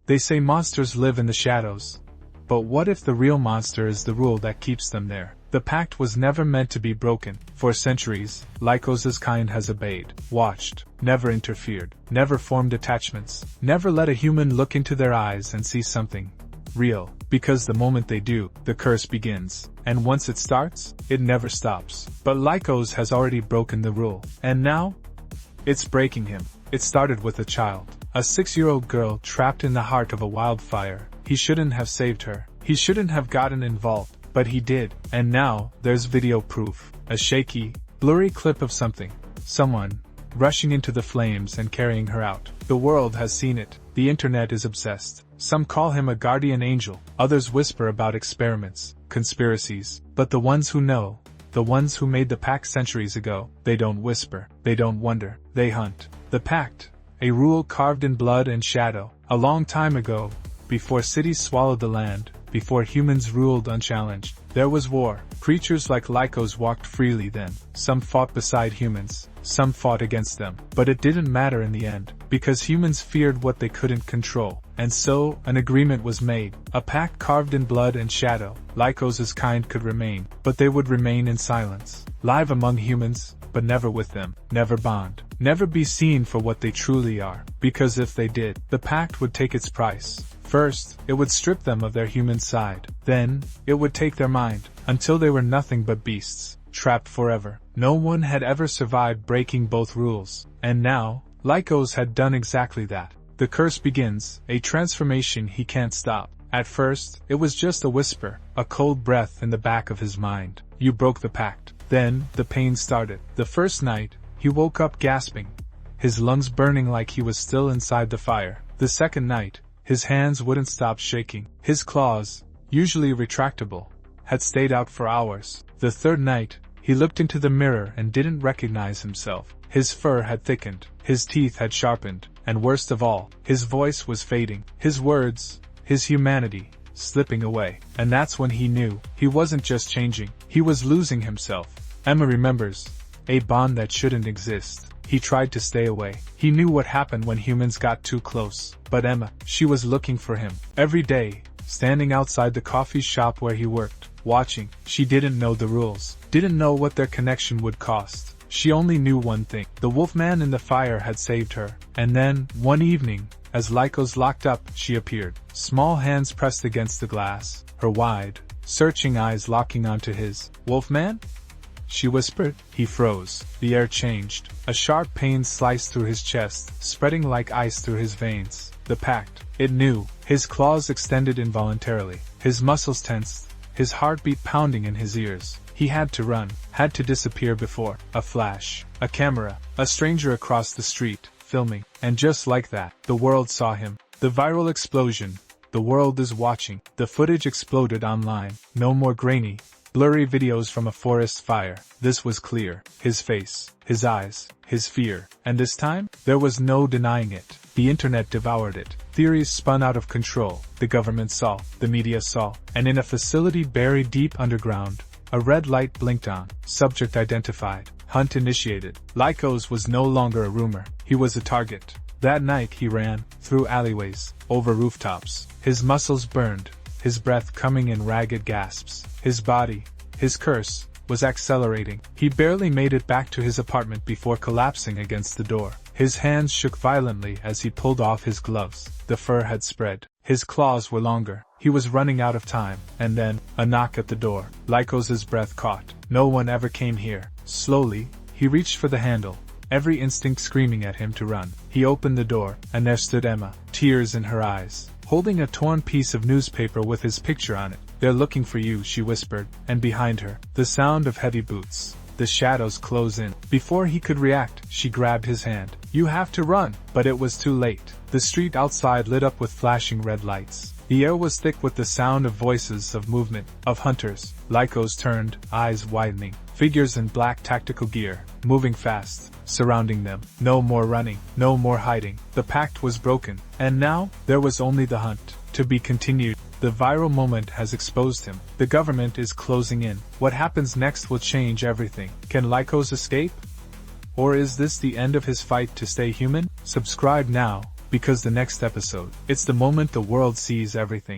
They say monsters live in the shadows. But what if the real monster is the rule that keeps them there? The pact was never meant to be broken. For centuries, Lykos' kind has obeyed, watched, never interfered, never formed attachments, never let a human look into their eyes and see something real, because the moment they do, the curse begins, and once it starts, it never stops. But Lykos has already broken the rule, and now, it's breaking him. It started with a child, a 6-year-old girl trapped in the heart of a wildfire. He shouldn't have saved her. He shouldn't have gotten involved, but he did, and now, there's video proof. A shaky, blurry clip of someone, rushing into the flames and carrying her out. The world has seen it. The internet is obsessed. Some call him a guardian angel, others whisper about experiments, conspiracies, but the ones who know, the ones who made the pact centuries ago, they don't whisper, they don't wonder, they hunt. The pact, a rule carved in blood and shadow, a long time ago, before cities swallowed the land, before humans ruled unchallenged. There was war. Creatures like Lykos walked freely then. Some fought beside humans, some fought against them. But it didn't matter in the end, because humans feared what they couldn't control. And so, an agreement was made, a pact carved in blood and shadow. Lykos' kind could remain, but they would remain in silence. Live among humans, but never with them, never bond, never be seen for what they truly are. Because if they did, the pact would take its price. First, it would strip them of their human side. Then, it would take their mind, until they were nothing but beasts, trapped forever. No one had ever survived breaking both rules. And now, Lykos had done exactly that. The curse begins, a transformation he can't stop. At first, it was just a whisper, a cold breath in the back of his mind. You broke the pact. Then, the pain started. The first night, he woke up gasping, his lungs burning like he was still inside the fire. The second night, his hands wouldn't stop shaking. His claws, usually retractable, had stayed out for hours. The third night, he looked into the mirror and didn't recognize himself. His fur had thickened, his teeth had sharpened, and worst of all, his voice was fading. His words, his humanity, slipping away. And that's when he knew, he wasn't just changing, he was losing himself. Emma remembers, a bond that shouldn't exist. He tried to stay away. He knew what happened when humans got too close. But Emma, she was looking for him. Every day, standing outside the coffee shop where he worked, watching. She didn't know the rules, didn't know what their connection would cost. She only knew one thing. The wolfman in the fire had saved her. And then, one evening, as Lykos locked up, she appeared. Small hands pressed against the glass, her wide, searching eyes locking onto his. Wolfman? She whispered. He froze. The air changed. A sharp pain sliced through his chest, spreading like ice through his veins. The pact. It knew. His claws extended involuntarily. His muscles tensed. His heartbeat pounding in his ears. He had to run. Had to disappear before. A flash. A camera. A stranger across the street, filming. And just like that, the world saw him. The viral explosion. The world is watching. The footage exploded online. No more grainy, blurry videos from a forest fire. This was clear. His face, his eyes, his fear. And this time, there was no denying it. The internet devoured it. Theories spun out of control. The government saw. The media saw. And in a facility buried deep underground, a red light blinked on. Subject identified. Hunt initiated. Lykos was no longer a rumor. He was a target. That night he ran, through alleyways, over rooftops. His muscles burned, his breath coming in ragged gasps. His body, his curse, was accelerating. He barely made it back to his apartment before collapsing against the door. His hands shook violently as he pulled off his gloves. The fur had spread. His claws were longer. He was running out of time. And then, a knock at the door. Lykos' breath caught. No one ever came here. Slowly, he reached for the handle, every instinct screaming at him to run. He opened the door, and there stood Emma, tears in her eyes, holding a torn piece of newspaper with his picture on it. They're looking for you, she whispered, and behind her, the sound of heavy boots. The shadows close in. Before he could react, she grabbed his hand. You have to run! But it was too late. The street outside lit up with flashing red lights. The air was thick with the sound of voices, of movement, of hunters. Lykos turned, eyes widening. Figures in black tactical gear, moving fast, surrounding them. No more running, no more hiding. The pact was broken, and now, there was only the hunt. To be continued. The viral moment has exposed him. The government is closing in. What happens next will change everything. Can Lykos escape? Or is this the end of his fight to stay human? Subscribe now, because the next episode, it's the moment the world sees everything.